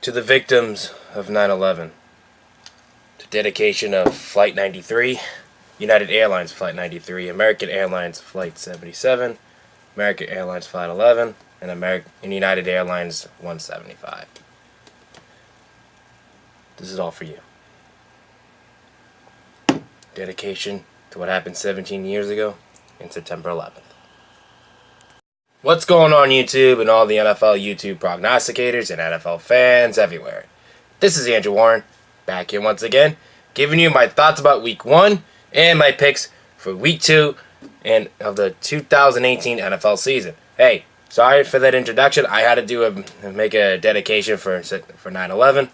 To the victims of 9/11, to dedication of Flight 93, United Airlines Flight 93, American Airlines Flight 77, American Airlines Flight 11, and United Airlines 175. This is all for you. Dedication to what happened 17 years ago in September 11th. What's going on, YouTube and all the NFL YouTube prognosticators and NFL fans everywhere? This is Andrew Warren, back here once again, giving you my thoughts about Week 1 and my picks for Week 2 and of the 2018 NFL season. Hey, sorry for that introduction. I had to make a dedication for 9/11.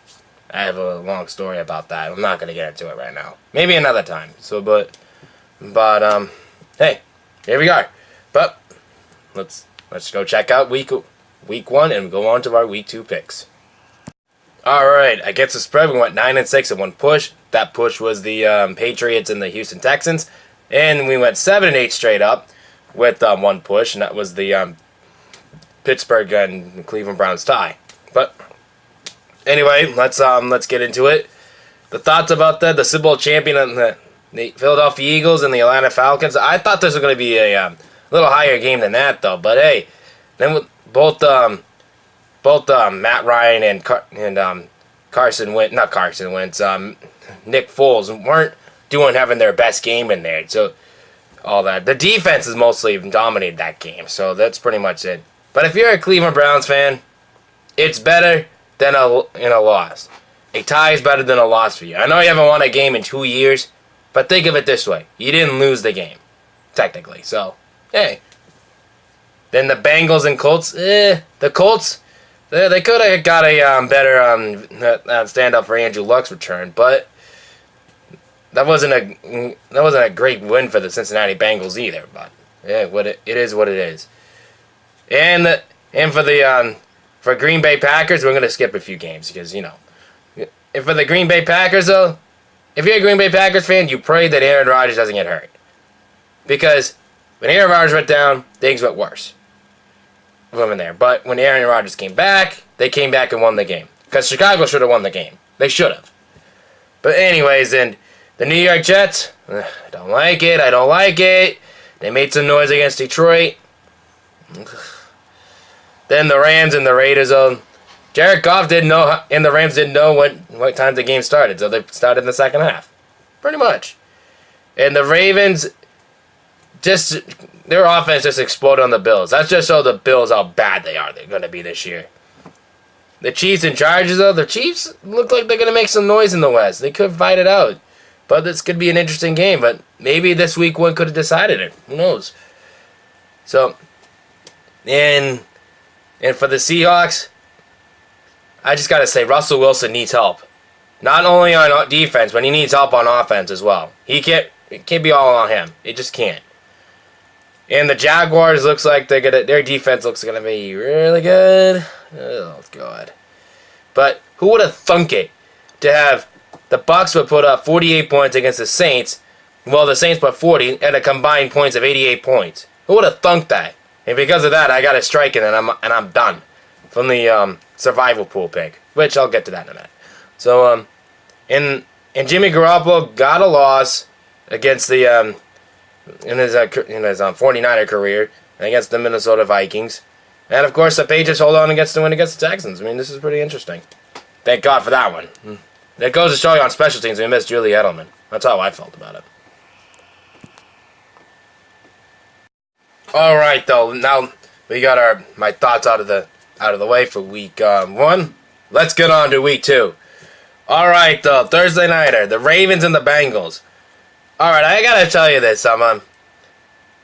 I have a long story about that. I'm not going to get into it right now. Maybe another time. But hey, here we are. But let's go check out week 1 and go on to our Week 2 picks. Alright, against the spread, we went 9-6 in one push. That push was the Patriots and the Houston Texans. And we went 7-8 straight up with one push, and that was the Pittsburgh and Cleveland Browns tie. But anyway, let's get into it. The thoughts about the Super Bowl champion and the Philadelphia Eagles and the Atlanta Falcons. I thought this was going to be a little higher game than that, though. But hey, then with both Matt Ryan and Carson Wentz, Nick Foles weren't having their best game in there. So all that, the defense is mostly dominated that game. So that's pretty much it. But if you're a Cleveland Browns fan, it's better than a loss. A tie is better than a loss for you. I know you haven't won a game in 2 years, but think of it this way: you didn't lose the game, technically. So hey. Then the Bengals and Colts. The Colts, they could have got a better stand up for Andrew Luck's return, but that wasn't a great win for the Cincinnati Bengals either. But yeah, it is what it is. And for Green Bay Packers, we're gonna skip a few games because if for the Green Bay Packers though, if you're a Green Bay Packers fan, you pray that Aaron Rodgers doesn't get hurt, because when Aaron Rodgers went down, things went worse from there. But when Aaron Rodgers came back, they came back and won the game. Because Chicago should have won the game. They should have. But anyways, and the New York Jets, I don't like it. They made some noise against Detroit. Then the Rams and the Raiders. Jared Goff didn't know, and the Rams didn't know what time the game started. So they started in the second half. Pretty much. And the Ravens, their offense just exploded on the Bills. That's just so the Bills how bad they're going to be this year. The Chiefs and Chargers, though, the Chiefs look like they're going to make some noise in the West. They could fight it out. But this could be an interesting game. But maybe this week one could have decided it. Who knows? So, and for the Seahawks, I just got to say, Russell Wilson needs help. Not only on defense, but he needs help on offense as well. It can't be all on him. It just can't. And the Jaguars looks like their defense looks gonna be really good. Oh God! But who would have thunk it to have the Bucs would put up 48 points against the Saints? Well, the Saints put 40 and a combined points of 88 points. Who would have thunk that? And because of that, I got a strike and I'm done from the survival pool pick, which I'll get to that in a minute. So and Jimmy Garoppolo got a loss against the in his 49er career against the Minnesota Vikings. And of course the Patriots hold on and gets the win against the Texans. I mean, this is pretty interesting. Thank God for that one. That goes to show you on special teams we missed Julie Edelman. That's how I felt about it. Alright though, now we got my thoughts out of the way for Week 1. Let's get on to Week 2. Alright though, Thursday nighter, the Ravens and the Bengals. Alright, I gotta tell you this,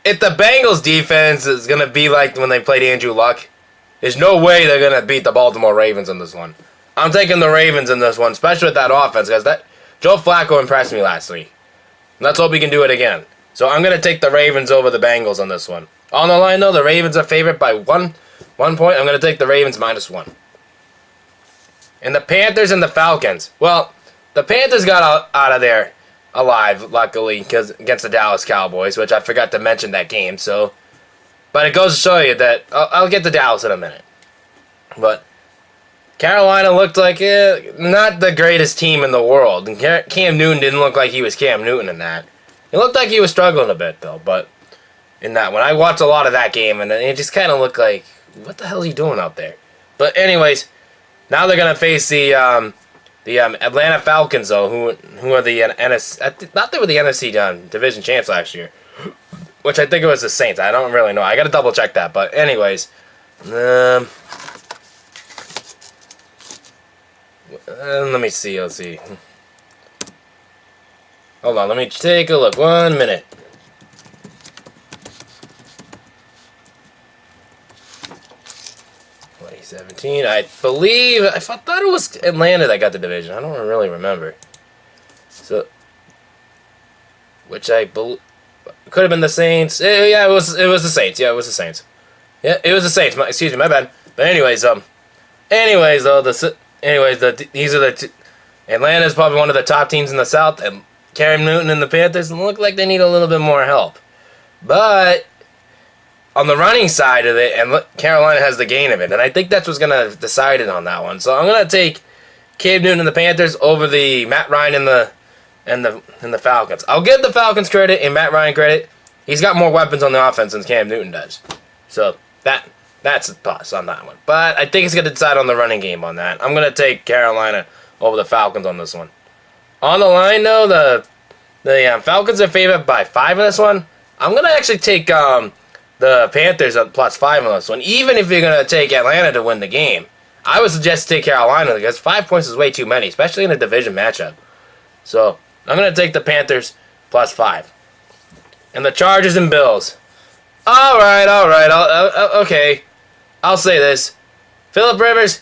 if the Bengals defense is gonna be like when they played Andrew Luck, there's no way they're gonna beat the Baltimore Ravens in this one. I'm taking the Ravens in this one, especially with that offense, because Joe Flacco impressed me last week. Let's hope he can do it again. So I'm gonna take the Ravens over the Bengals on this one. On the line though, the Ravens are favored by one point. I'm gonna take the Ravens -1. And the Panthers and the Falcons. Well, the Panthers got out of there alive, luckily, because against the Dallas Cowboys, which I forgot to mention that game. So, but it goes to show you that I'll get to Dallas in a minute. But Carolina looked like not the greatest team in the world. And Cam Newton didn't look like he was Cam Newton in that. It looked like he was struggling a bit, though. But in that one, I watched a lot of that game, and it just kind of looked like, what the hell is he doing out there? But anyways, now they're going to face the Atlanta Falcons, though, who are the NFC. I thought they were the NFC division champs last year, which I think it was the Saints. I don't really know. I got to double check that. But anyways, let me see. Let's see. Hold on. Let me take a look. 1 minute. 2017. I thought it was Atlanta that got the division. I don't really remember. So, which I believe could have been the Saints. Yeah, it was the Saints. Yeah, it was the Saints. Yeah, it was the Saints. Excuse me, my bad. But anyways, these are the Atlanta's probably one of the top teams in the South, and Cam Newton and the Panthers look like they need a little bit more help. But on the running side of it, and Carolina has the gain of it, and I think that's what's gonna decide it on that one. So I'm gonna take Cam Newton and the Panthers over the Matt Ryan and the Falcons. I'll give the Falcons credit and Matt Ryan credit. He's got more weapons on the offense than Cam Newton does. So that's a plus on that one. But I think it's gonna decide on the running game on that. I'm gonna take Carolina over the Falcons on this one. On the line, though, the Falcons are favored by 5 in this one. I'm going to actually take the Panthers at +5 on this one. Even if you're going to take Atlanta to win the game, I would suggest take Carolina because 5 points is way too many, especially in a division matchup. So I'm going to take the Panthers +5. And the Chargers and Bills. All right. Okay. I'll say this. Phillip Rivers,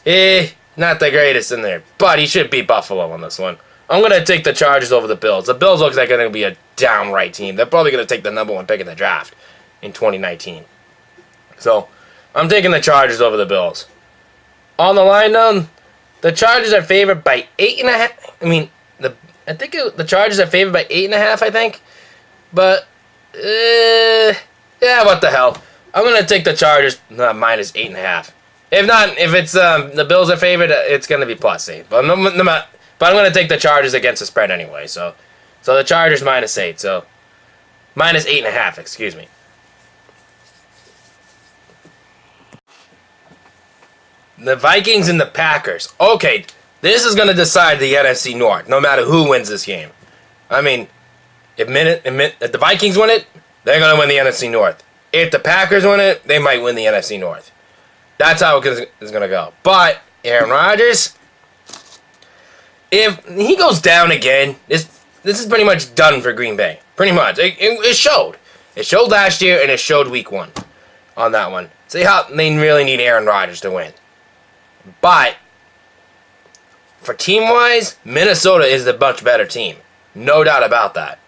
not the greatest in there, but he should beat Buffalo on this one. I'm going to take the Chargers over the Bills. The Bills look like they're going to be a downright team. They're probably going to take the #1 pick in the draft in 2019. So, I'm taking the Chargers over the Bills. On the line, though, the Chargers are favored by 8.5. I mean, the Chargers are favored by 8.5, I think. But, yeah, what the hell. I'm going to take the Chargers minus 8.5. If it's the Bills are favored, it's going to be +8. But I'm going to take the Chargers against the spread anyway. So the Chargers -8. So minus 8.5, excuse me. The Vikings and the Packers. Okay, this is going to decide the NFC North, no matter who wins this game. I mean, if the Vikings win it, they're going to win the NFC North. If the Packers win it, they might win the NFC North. That's how it's going to go. But Aaron Rodgers, if he goes down again, this is pretty much done for Green Bay. Pretty much. It showed. It showed last year, and it showed week 1 on that one. See how they really need Aaron Rodgers to win. But for team-wise, Minnesota is the much better team. No doubt about that.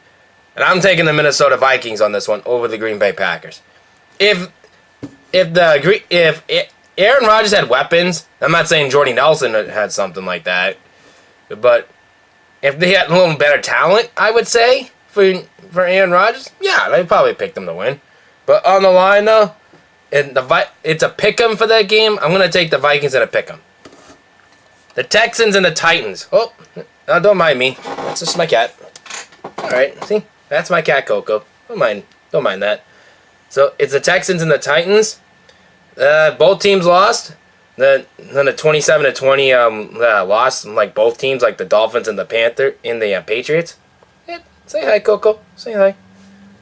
And I'm taking the Minnesota Vikings on this one over the Green Bay Packers. If Aaron Rodgers had weapons, I'm not saying Jordy Nelson had something like that, but if they had a little better talent, I would say, for Aaron Rodgers, yeah, they'd probably pick them to win. But on the line, though, it's a pick 'em for that game. I'm going to take the Vikings and a pick 'em. The Texans and the Titans. Oh, don't mind me. That's just my cat. All right, see? That's my cat, Coco. Don't mind that. So it's the Texans and the Titans. Both teams lost. Then a 27-20 loss, like both teams, like the Dolphins and the Patriots. Yeah, say hi, Coco. Say hi.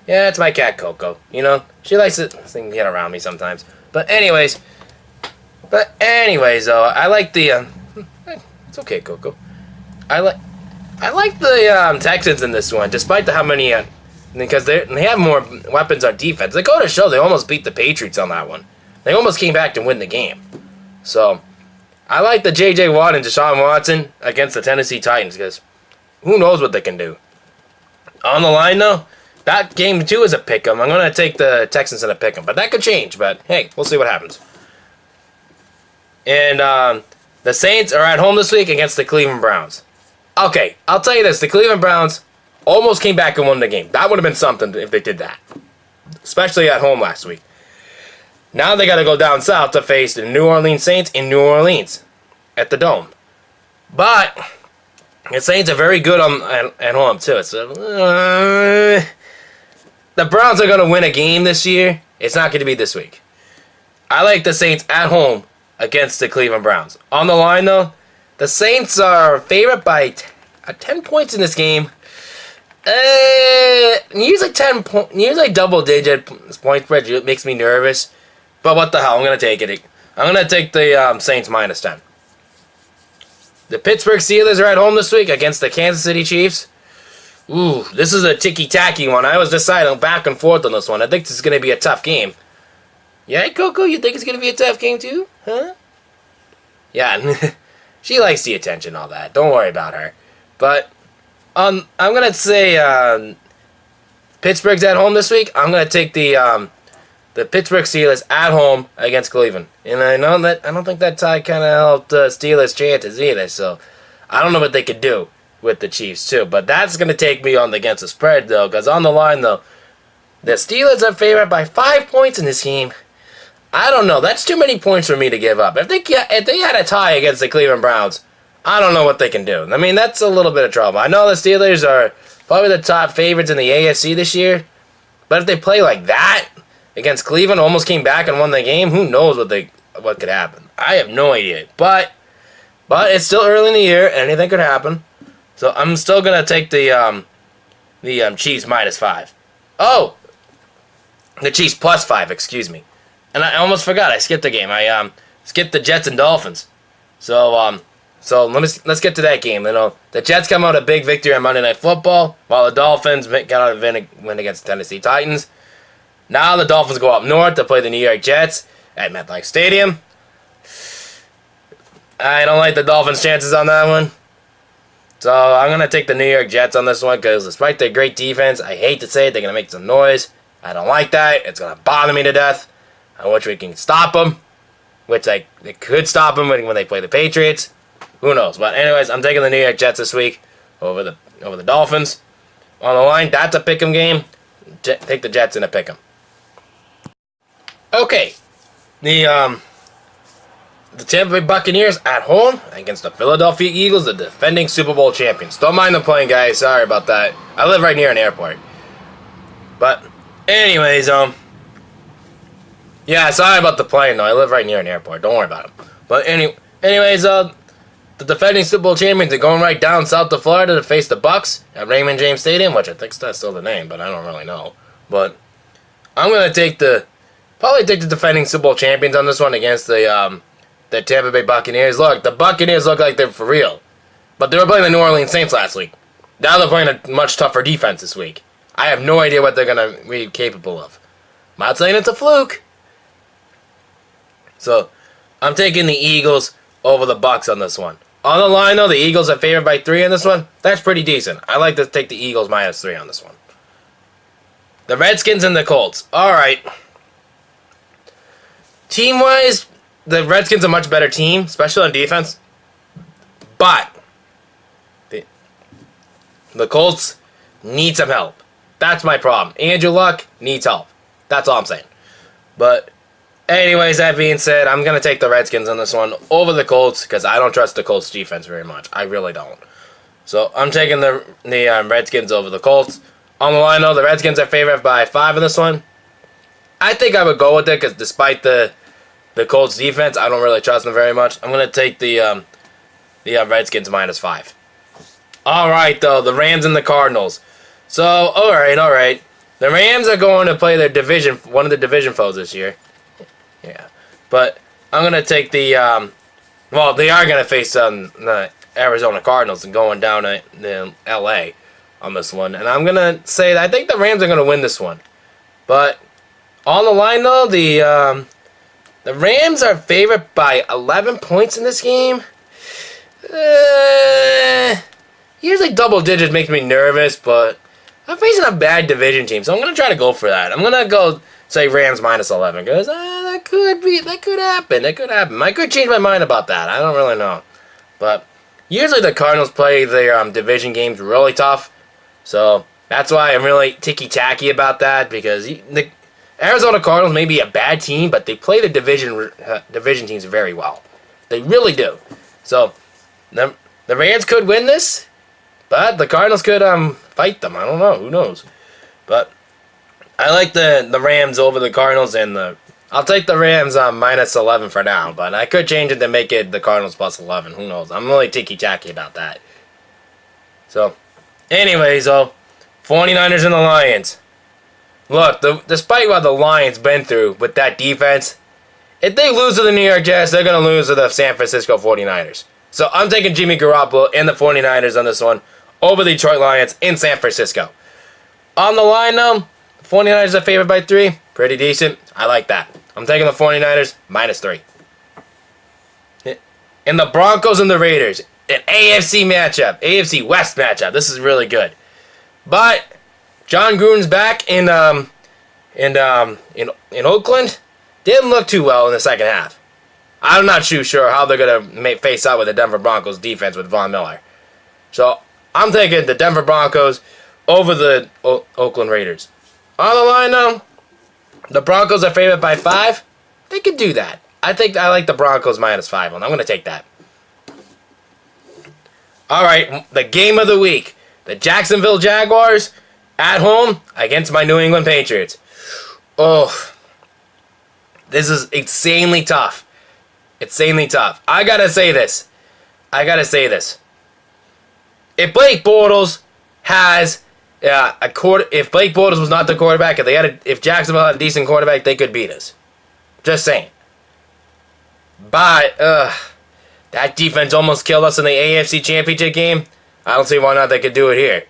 Yeah, it's my cat, Coco. You know, she likes to get around me sometimes. But anyways, though, I like the. It's okay, Coco. I like the Texans in this one, despite how many. Because they have more weapons on defense. They go to show they almost beat the Patriots on that one. They almost came back to win the game. So, I like the J.J. Watt and Deshaun Watson against the Tennessee Titans because who knows what they can do. On the line, though, that game, too, is a pick-em. I'm going to take the Texans in a pick-em. But that could change. But, hey, we'll see what happens. And the Saints are at home this week against the Cleveland Browns. Okay, I'll tell you this. The Cleveland Browns almost came back and won the game. That would have been something if they did that. Especially at home last week. Now they got to go down south to face the New Orleans Saints in New Orleans. at the Dome. But the Saints are very good at home, too. So, the Browns are going to win a game this year. It's not going to be this week. I like the Saints at home against the Cleveland Browns. On the line, though, the Saints are favored by 10 points in this game. Usually double-digit point spread makes me nervous. But what the hell, I'm going to take it. I'm going to take the Saints minus 10. The Pittsburgh Steelers are at home this week against the Kansas City Chiefs. Ooh, this is a ticky-tacky one. I was deciding back and forth on this one. I think this is going to be a tough game. Yeah, Coco, you think it's going to be a tough game too? Huh? Yeah, she likes the attention and all that. Don't worry about her. But I'm going to say Pittsburgh's at home this week. I'm going to take the Pittsburgh Steelers at home against Cleveland. And I don't think that tie kind of helped Steelers' chances either. So I don't know what they could do with the Chiefs too. But that's going to take me on against the spread though. Because on the line though, the Steelers are favored by 5 points in this game. I don't know. That's too many points for me to give up. If they had a tie against the Cleveland Browns, I don't know what they can do. I mean, that's a little bit of trouble. I know the Steelers are probably the top favorites in the AFC this year. But if they play like that against Cleveland, almost came back and won the game, who knows what could happen. I have no idea. But it's still early in the year. Anything could happen. So I'm still going to take the Chiefs minus 5. Oh! The Chiefs plus 5, excuse me. And I almost forgot. I skipped a game. I skipped the Jets and Dolphins. So let's get to that game. You know, the Jets come out a big victory on Monday Night Football, while the Dolphins got out a win against the Tennessee Titans. Now the Dolphins go up north to play the New York Jets at MetLife Stadium. I don't like the Dolphins' chances on that one. So I'm going to take the New York Jets on this one because despite their great defense, I hate to say it, they're going to make some noise. I don't like that. It's going to bother me to death. I wish we can stop them, which they could stop them when they play the Patriots. Who knows? But anyways, I'm taking the New York Jets this week over the Dolphins. On the line, that's a pick'em game. Take the Jets in a pick'em. Okay, the Tampa Bay Buccaneers at home against the Philadelphia Eagles, the defending Super Bowl champions. Don't mind them playing, guys. Sorry about that. I live right near an airport. But anyways, yeah, sorry about the plane, though. I live right near an airport. Don't worry about it. But anyways, the defending Super Bowl champions are going right down south to Florida to face the Bucs at Raymond James Stadium, which I think that's still the name, but I don't really know. But I'm going to probably take the defending Super Bowl champions on this one against the Tampa Bay Buccaneers. Look, the Buccaneers look like they're for real. But they were playing the New Orleans Saints last week. Now they're playing a much tougher defense this week. I have no idea what they're going to be capable of. I'm not saying it's a fluke. So, I'm taking the Eagles over the Bucs on this one. On the line, though, the Eagles are favored by 3 on this one. That's pretty decent. I like to take the Eagles minus 3 on this one. The Redskins and the Colts. All right. Team-wise, the Redskins are a much better team, especially on defense. But the Colts need some help. That's my problem. Andrew Luck needs help. That's all I'm saying. But anyways, that being said, I'm going to take the Redskins on this one over the Colts because I don't trust the Colts defense very much. I really don't. So I'm taking the Redskins over the Colts. On the line, though, the Redskins are favored by 5 in this one. I think I would go with it because despite the Colts defense, I don't really trust them very much. I'm going to take the Redskins minus 5. All right, though, the Rams and the Cardinals. So, all right. The Rams are going to play one of the division foes this year. Yeah, but I'm going to take they are going to face the Arizona Cardinals and going down to L.A. on this one. And I'm going to say that I think the Rams are going to win this one. But on the line, though, the Rams are favored by 11 points in this game. Usually double digits makes me nervous, but I'm facing a bad division team, so I'm going to try to go for that. I'm going to go say Rams minus 11, because that could happen. I could change my mind about that. I don't really know. But usually the Cardinals play their division games really tough, so that's why I'm really ticky-tacky about that, because the Arizona Cardinals may be a bad team, but they play the division teams very well. They really do. So, the Rams could win this, but the Cardinals could fight them. I don't know. Who knows? But I like the Rams over the Cardinals, and I'll take the Rams minus 11 for now, but I could change it to make it the Cardinals plus 11. Who knows? I'm really ticky-tacky about that. So, anyways, 49ers and the Lions. Look, despite what the Lions been through with that defense, if they lose to the New York Jets, they're going to lose to the San Francisco 49ers. So I'm taking Jimmy Garoppolo and the 49ers on this one over the Detroit Lions in San Francisco. On the line, though, the 49ers are favored by 3. Pretty decent. I like that. I'm taking the 49ers minus 3. And the Broncos and the Raiders, an AFC matchup, AFC West matchup. This is really good. But John Gruden's back in Oakland. Didn't look too well in the second half. I'm not too sure how they're going to face out with the Denver Broncos defense with Von Miller. So I'm taking the Denver Broncos over the Oakland Raiders. On the line, though, the Broncos are favored by 5. They could do that. I think I like the Broncos minus 5 on. I'm going to take that. All right, the game of the week. The Jacksonville Jaguars at home against my New England Patriots. Oh, this is insanely tough. Insanely tough. I gotta say this. If Blake Bortles has if Blake Bortles was not the quarterback, if Jacksonville had a decent quarterback, they could beat us. Just saying. But that defense almost killed us in the AFC Championship game. I don't see why not they could do it here.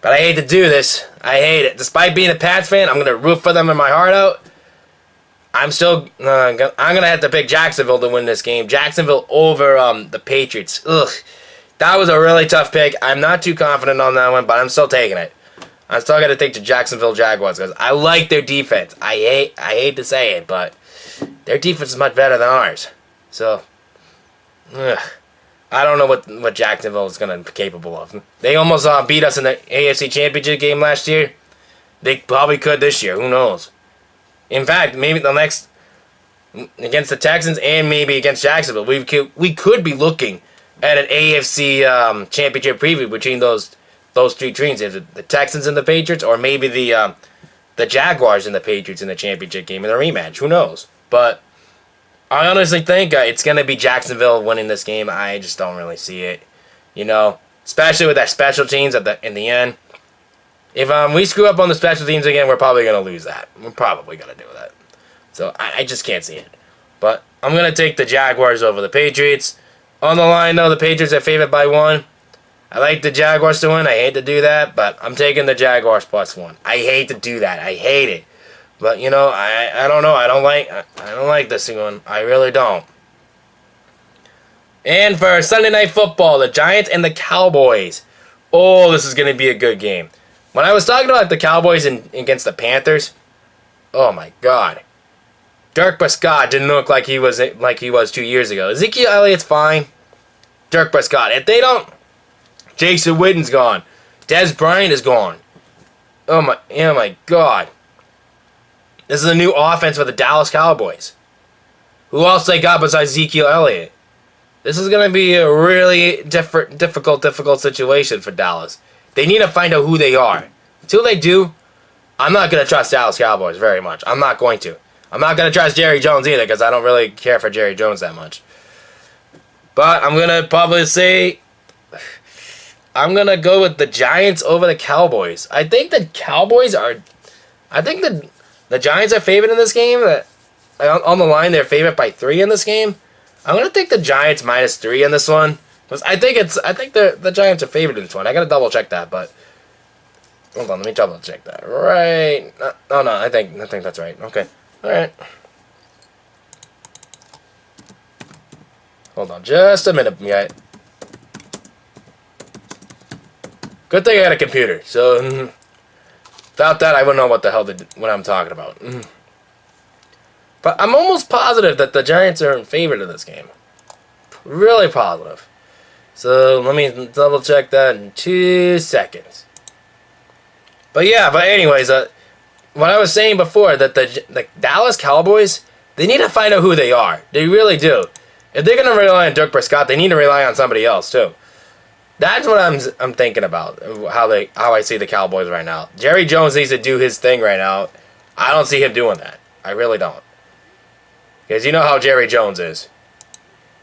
But I hate to do this. I hate it. Despite being a Pats fan, I'm going to root for them in my heart out. I'm going to have to pick Jacksonville to win this game. Jacksonville over the Patriots. Ugh. That was a really tough pick. I'm not too confident on that one, but I'm still taking it. I'm still going to take the Jacksonville Jaguars because I like their defense. I hate to say it, but their defense is much better than ours. So, I don't know what Jacksonville is going to be capable of. They almost beat us in the AFC Championship game last year. They probably could this year. Who knows? In fact, maybe the next against the Texans and maybe against Jacksonville, we could be looking at an AFC Championship preview between those three teams, either the Texans and the Patriots, or maybe the Jaguars and the Patriots in the championship game in the rematch. Who knows? But I honestly think it's going to be Jacksonville winning this game. I just don't really see it, especially with that special teams in the end. If we screw up on the special teams again, we're probably going to lose that. We're probably going to do that. So I just can't see it. But I'm going to take the Jaguars over the Patriots. On the line, though, the Patriots are favored by 1. I like the Jaguars to win. I hate to do that, but I'm taking the Jaguars plus 1. I hate to do that. I hate it. But, I don't know. I don't like this one. I really don't. And for Sunday Night Football, the Giants and the Cowboys. Oh, this is going to be a good game. When I was talking about the Cowboys against the Panthers, oh my God. Dirk Prescott didn't look like he was 2 years ago. Ezekiel Elliott's fine. Dirk Prescott. If they don't, Jason Witten's gone. Dez Bryant is gone. Oh my God. This is a new offense for the Dallas Cowboys. Who else they got besides Ezekiel Elliott? This is going to be a really difficult situation for Dallas. They need to find out who they are. Until they do, I'm not going to trust Dallas Cowboys very much. I'm not going to. I'm not going to trust Jerry Jones either because I don't really care for Jerry Jones that much. But I'm going to probably say I'm going to go with the Giants over the Cowboys. I think the Giants are favored in this game. On the line, they're favored by 3 in this game. I'm going to take the Giants minus 3 in this one. I think the Giants are favored in this one. I got to double check that, but hold on, let me double check that. Right? No, I think that's right. Okay. All right. Hold on, just a minute, guys. Good thing I got a computer. So without that, I wouldn't know what the hell what I'm talking about. But I'm almost positive that the Giants are in favor of this game. Really positive. So let me double check that in 2 seconds. But anyways, what I was saying before, that the Dallas Cowboys, they need to find out who they are. They really do. If they're going to rely on Dirk Prescott, they need to rely on somebody else, too. That's what I'm thinking about, how I see the Cowboys right now. Jerry Jones needs to do his thing right now. I don't see him doing that. I really don't. Because you know how Jerry Jones is.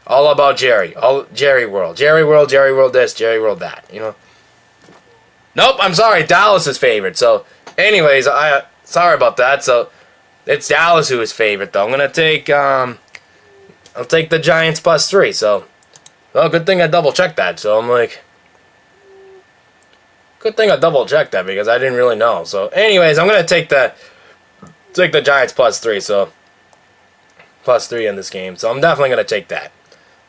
All about Jerry. All Jerry World. Jerry World, Jerry World this, Jerry World that. You know? Nope, I'm sorry. Dallas is favored. So, anyways, sorry about that. So, it's Dallas who is favored, though. I'm going to take, I'll take the Giants +3. So, well, good thing I double-checked that. So, I'm like, good thing I double-checked that because I didn't really know. So, anyways, I'm going to take the Giants +3. So, +3 in this game. So, I'm definitely going to take that.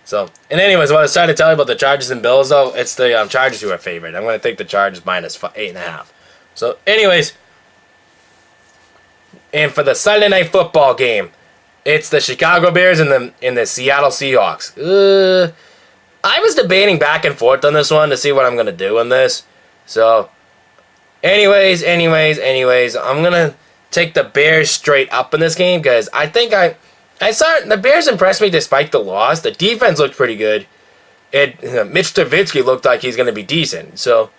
So, and anyways, what I was trying to tell you about the Chargers and Bills, though, it's the Chargers who are favored. I'm going to take the Chargers -8.5. So, anyways, and for the Sunday Night Football game, it's the Chicago Bears and the Seattle Seahawks. I was debating back and forth on this one to see what I'm going to do in this. So, anyways, I'm going to take the Bears straight up in this game because I think I saw the Bears impressed me despite the loss. The defense looked pretty good. Mitch Trubisky looked like he's going to be decent. So,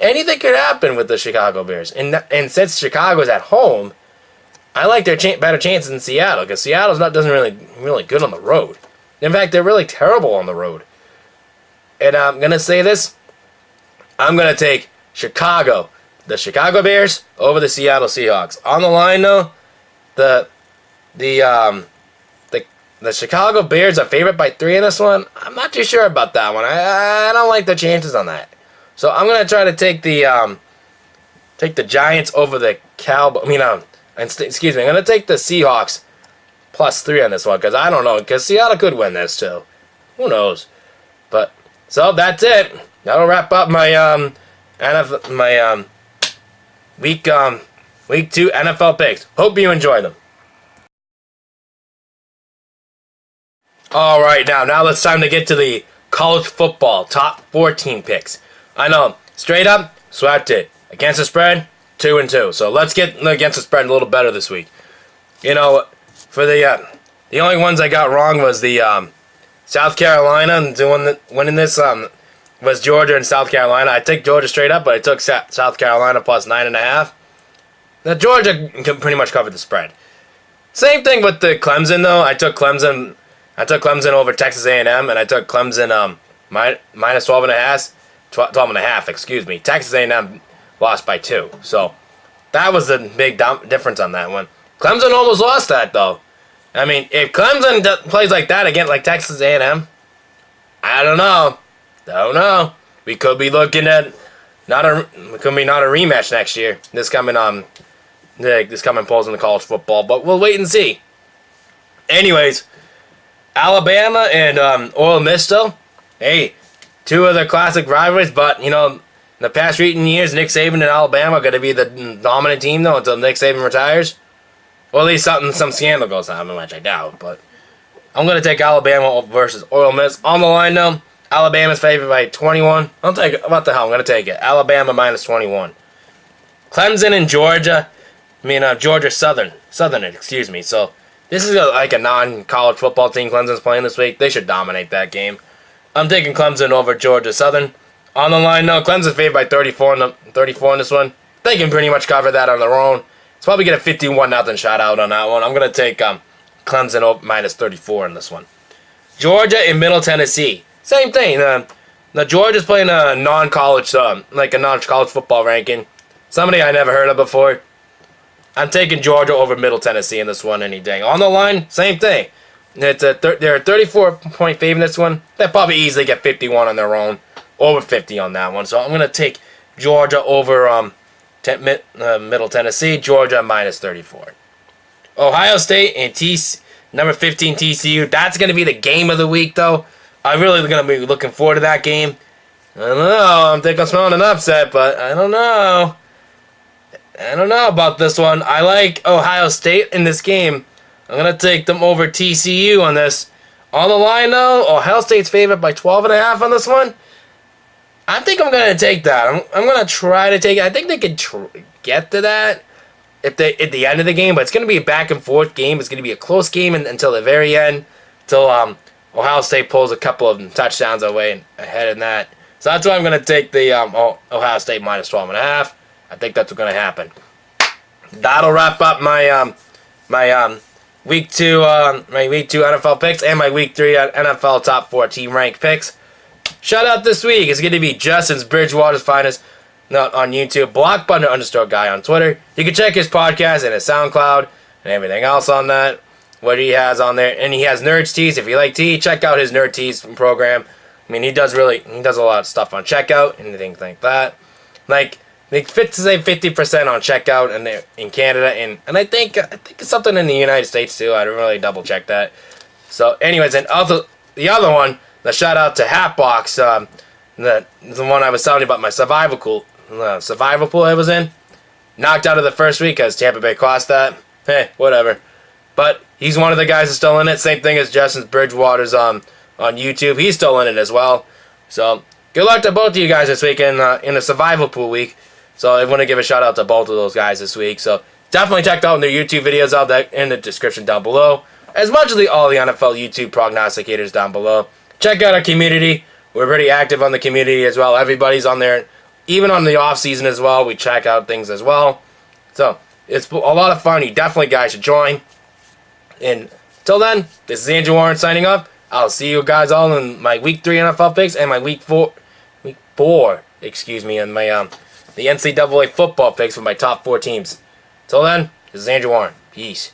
anything could happen with the Chicago Bears. And since Chicago's at home, I like their better chances in Seattle because Seattle's doesn't really good on the road. In fact, they're really terrible on the road. And I'm going to say this. I'm going to take Chicago, the Chicago Bears, over the Seattle Seahawks. On the line, though, the Chicago Bears are favored by 3 in this one. I'm not too sure about that one. I don't like the chances on that. So I'm gonna try to take the Giants over the Cowboys. Excuse me. I'm gonna take the Seahawks +3 on this one because I don't know because Seattle could win this too. Who knows? But so that's it. That'll wrap up my week 2 NFL picks. Hope you enjoy them. All right, now it's time to get to the college football top 14 picks. I know, straight up, swept it. Against the spread, 2-2. So let's get against the spread a little better this week. You know, for the only ones I got wrong was the South Carolina winning this was Georgia and South Carolina. I took Georgia straight up, but I took South Carolina +9.5. Now Georgia can pretty much cover the spread. Same thing with the Clemson though. I took Clemson over Texas A&M, and I took Clemson minus 12.5. Excuse me. Texas A&M lost by 2. So that was the big difference on that one. Clemson almost lost that though. I mean, if Clemson plays like that again, like Texas A&M, I don't know. We could be looking at not a rematch next year. This coming polls in the college football, but we'll wait and see. Anyways. Alabama and Ole Miss still. Hey, 2 of the classic rivalries, but, you know, in the past recent years, Nick Saban and Alabama are going to be the dominant team, though, until Nick Saban retires. Or at least some scandal goes on, which I doubt, but I'm going to take Alabama versus Ole Miss. On the line, though, Alabama's favored by 21. I'll take it. What the hell? I'm going to take it. Alabama -21. Clemson and Georgia. Georgia Southern, excuse me. So, this is like a non-college football team Clemson's playing this week. They should dominate that game. I'm taking Clemson over Georgia Southern. On the line, no, Clemson's favored by 34 in this one. They can pretty much cover that on their own. It's probably get a 51-0 shot out on that one. I'm going to take Clemson over -34 in this one. Georgia and Middle Tennessee. Same thing. The Georgia's playing a non-college, like a non-college football ranking. Somebody I never heard of before. I'm taking Georgia over Middle Tennessee in this one any day. On the line, same thing. They're a 34-point favorite in this one. They'll probably easily get 51 on their own. Over 50 on that one. So I'm going to take Georgia over Middle Tennessee. Georgia -34. Ohio State and number 15 TCU. That's going to be the game of the week, though. I'm really going to be looking forward to that game. I don't know. I think I'm smelling an upset, but I don't know. I don't know about this one. I like Ohio State in this game. I'm going to take them over TCU on this. On the line, though, Ohio State's favored by 12.5 on this one. I think I'm going to take that. I'm going to try to take it. I think they could get to that at the end of the game, but it's going to be a back-and-forth game. It's going to be a close game until the very end, till Ohio State pulls a couple of touchdowns away ahead in that. So that's why I'm going to take the Ohio State minus 12.5. I think that's what's going to happen. That'll wrap up my week 2 NFL picks and my week 3 NFL top 4 team rank picks. Shout out this week is going to be Justin's Bridgewater's Finest on YouTube, Blockbunder_guy on Twitter. You can check his podcast and his SoundCloud and everything else on that. What he has on there, and he has Nerds Tees. If you like tea, check out his Nerd Tees program. I mean, he does a lot of stuff on checkout and things like that. Like they fit to say 50% on checkout in Canada, and I think it's something in the United States too. I didn't really double check that. So, anyways, and also the other one, the shout out to Hatbox, the one I was telling you about my survival pool I was in, knocked out of the first week because Tampa Bay cost that. Hey, whatever. But he's one of the guys that's still in it. Same thing as Justin Bridgewater's on YouTube. He's still in it as well. So good luck to both of you guys this week in the survival pool week. So I want to give a shout out to both of those guys this week. So definitely check out their YouTube videos out there in the description down below, as much as all the NFL YouTube prognosticators down below. Check out our community. We're pretty active on the community as well. Everybody's on there, even on the off season as well. We check out things as well. So it's a lot of fun. You definitely guys should join. And till then, this is Andrew Warren signing up. I'll see you guys all in my week 3 NFL picks and my week 4, and my the NCAA football picks for my top 4 teams. Till then, this is Andrew Warren. Peace.